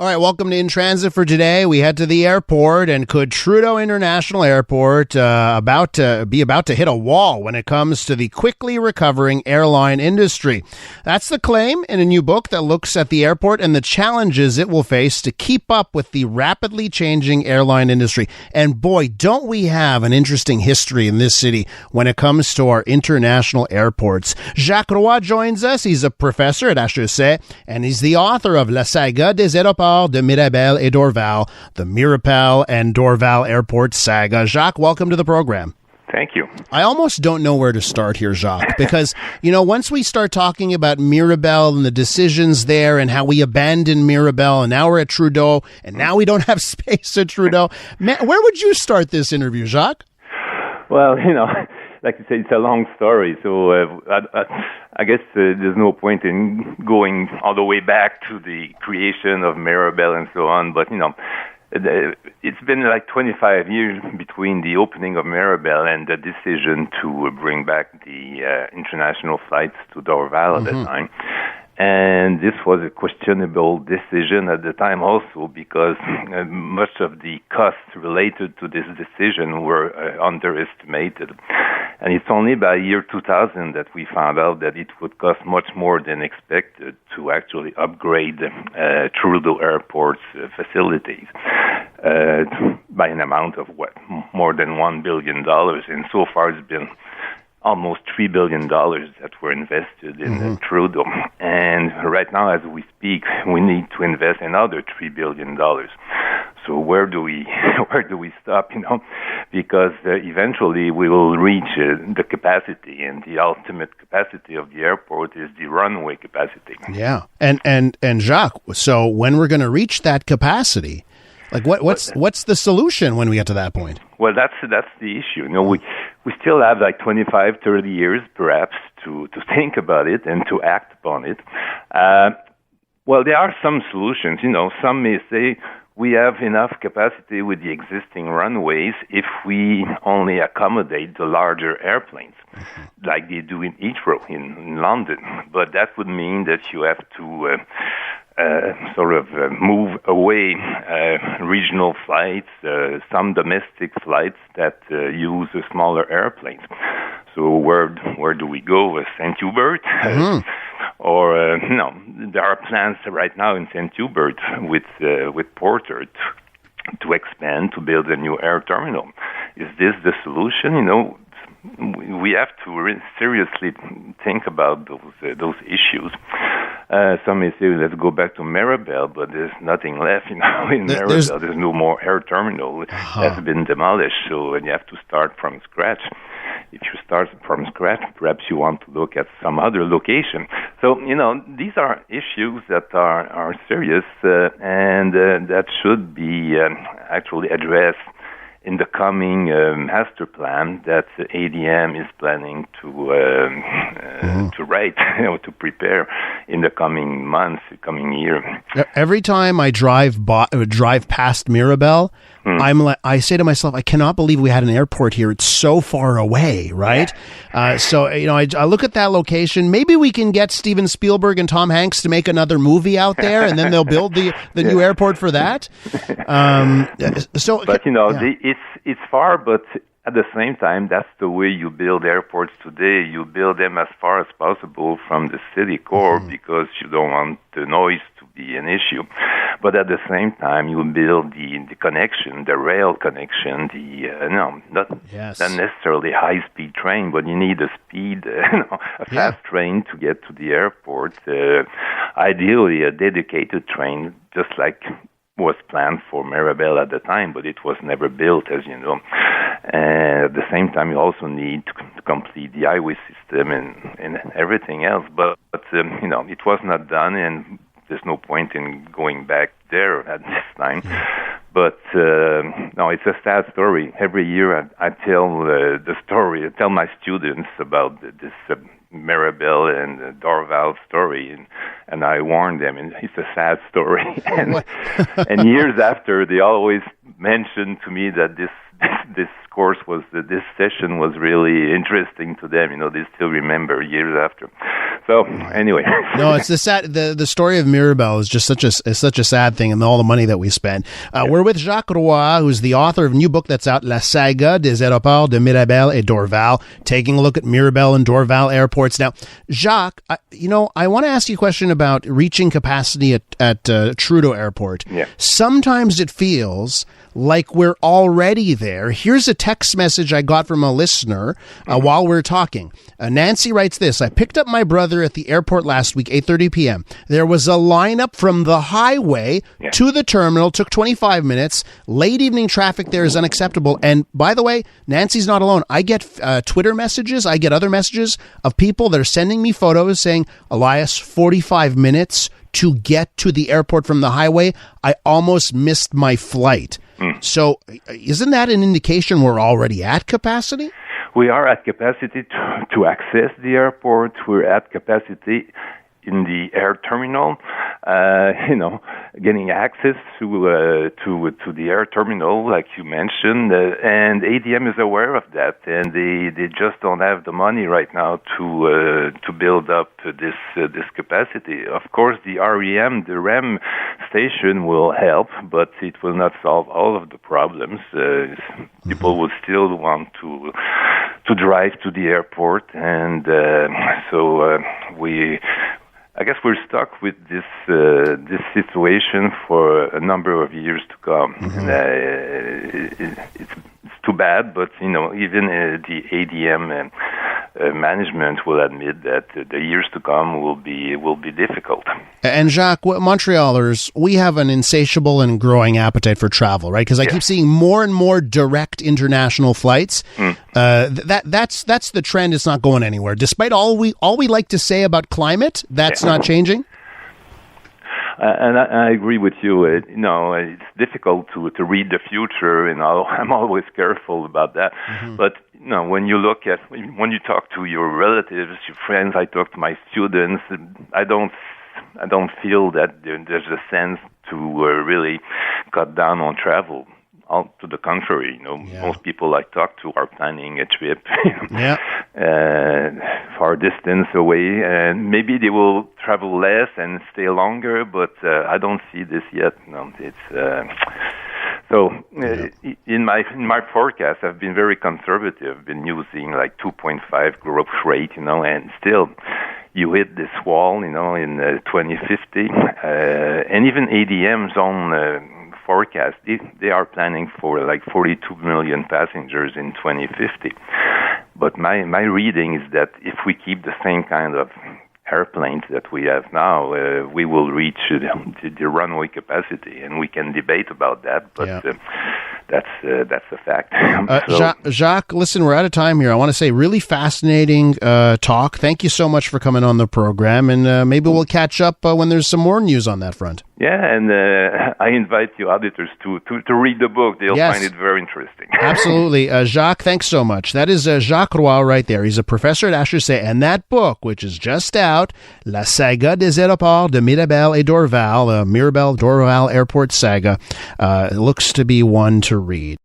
All right, welcome to In Transit for today. We head to the airport, and could Trudeau International Airport be about to hit a wall when it comes to the quickly recovering airline industry? That's the claim in a new book that looks at the airport and the challenges it will face to keep up with the rapidly changing airline industry. And boy, don't we have an interesting history in this city when it comes to our international airports. Jacques Roy joins us. He's a professor at HEC, and he's the author of La Saga des aéroports de Mirabel et Dorval, the Mirabel and Dorval Airport saga. Jacques, welcome to the program. Thank you. I almost don't know where to start here, Jacques, because, once we start talking about Mirabel and the decisions there and how we abandoned Mirabel and now we're at Trudeau and now we don't have space at Trudeau, man, where would you start this interview, Jacques? Well, like you said, it's a long story, so I guess there's no point in going all the way back to the creation of Mirabel and so on, but, it's been like 25 years between the opening of Mirabel and the decision to bring back the international flights to Dorval at the time. And this was a questionable decision at the time also because much of the costs related to this decision were underestimated. And it's only by year 2000 that we found out that it would cost much more than expected to actually upgrade Trudeau Airport's facilities by an amount of, more than $1 billion. And so far it's been almost $3 billion that were invested in Trudeau. And right now, as we speak, we need to invest another $3 billion. So where do we stop, Because eventually we will reach the capacity, and the ultimate capacity of the airport is the runway capacity. Yeah. And Jacques, so when we're going to reach that capacity, like what's the solution when we get to that point? Well, that's the issue. We still have like 25, 30 years perhaps to think about it and to act upon it. Well, there are some solutions. Some may say we have enough capacity with the existing runways if we only accommodate the larger airplanes, like they do in Heathrow in London. But that would mean that you have to move away regional flights, some domestic flights that use smaller airplanes. So where do we go? St. Hubert? Or there are plans right now in St. Hubert with Porter to expand, to build a new air terminal. Is this the solution? We have to seriously think about those issues. Some may say, let's go back to Mirabel, but there's nothing left. In Mirabel, there's no more air terminal. That's been demolished, so you have to start from scratch. If you start from scratch, perhaps you want to look at some other location. So, these are issues that are serious and that should be actually addressed in the coming master plan that ADM is planning to write, to prepare in the coming months, the coming year. Every time I drive past Mirabel, I say to myself, I cannot believe we had an airport here. It's so far away, right? So I look at that location. Maybe we can get Steven Spielberg and Tom Hanks to make another movie out there, and then they'll build the new airport for that. It's far, but at the same time, that's the way you build airports today. You build them as far as possible from the city core because you don't want the noise to be an issue. But at the same time, you build the connection, the rail connection, not necessarily high-speed train, but you need a fast train to get to the airport. Ideally, a dedicated train, just like was planned for Mirabel at the time, but it was never built, as you know. And at the same time, you also need to complete the highway system and everything else. But it was not done, and there's no point in going back there at this time. But no, it's a sad story. Every year I tell the story, I tell my students about this Mirabel and Dorval story, and I warn them, and it's a sad story. And years after, they always mention to me that this session was really interesting to them. They still remember years after. So anyway, no, it's the story of Mirabel is just such a sad thing, and all the money that we spend. We're with Jacques Roy, who's the author of a new book that's out, La Saga des aéroports de Mirabel et Dorval, taking a look at Mirabel and Dorval airports. Now, Jacques, I want to ask you a question about reaching capacity at Trudeau Airport. Yeah. Sometimes it feels like we're already there. Here's a text message I got from a listener while we're talking. Nancy writes this: I picked up my brother at the airport last week, 8:30 p.m. There was a lineup from the highway to the terminal. Took 25 minutes. Late evening traffic there is unacceptable. And by the way, Nancy's not alone. I get Twitter messages. I get other messages of people that are sending me photos saying, Elias, 45 minutes to get to the airport from the highway. I almost missed my flight. So isn't that an indication we're already at capacity? We are at capacity to access the airport. We're at capacity in the air terminal. Getting access to the air terminal, like you mentioned, and ADM is aware of that, and they just don't have the money right now to build up this capacity. Of course, the REM station will help, but it will not solve all of the problems. People will still want to drive to the airport, and I guess we're stuck with this situation for a number of years to come. It's too bad, but even the ADM management will admit that the years to come will be difficult. And Jacques, Montrealers, we have an insatiable and growing appetite for travel, right? Because I keep seeing more and more direct international flights. That's the trend. It's not going anywhere. Despite all we like to say about climate, that's not changing. And I agree with you. It's difficult to read the future, and I'm always careful about that. But when you talk to your relatives, your friends, I talk to my students. I don't feel that there's a sense to really cut down on travel. All to the contrary, most people I talk to are planning a trip far distance away, and maybe they will travel less and stay longer, but I don't see this yet. In my forecast, I've been very conservative. I've been using like 2.5 growth rate, and still you hit this wall, in 2050, and even ADM's own forecast, they are planning for like 42 million passengers in 2050. But my reading is that if we keep the same kind of airplanes that we have now, we will reach the runway capacity, and we can debate about that, but that's a fact. Jacques, listen, we're out of time here. I want to say really fascinating talk. Thank you so much for coming on the program, and maybe we'll catch up when there's some more news on that front. Yeah, and I invite you auditors to read the book. They'll find it very interesting. Absolutely. Jacques, thanks so much. That is Jacques Roy right there. He's a professor at HEC, and that book, which is just out, La Saga des aéroports de Mirabel et Dorval, Mirabel Dorval Airport Saga, looks to be one to read.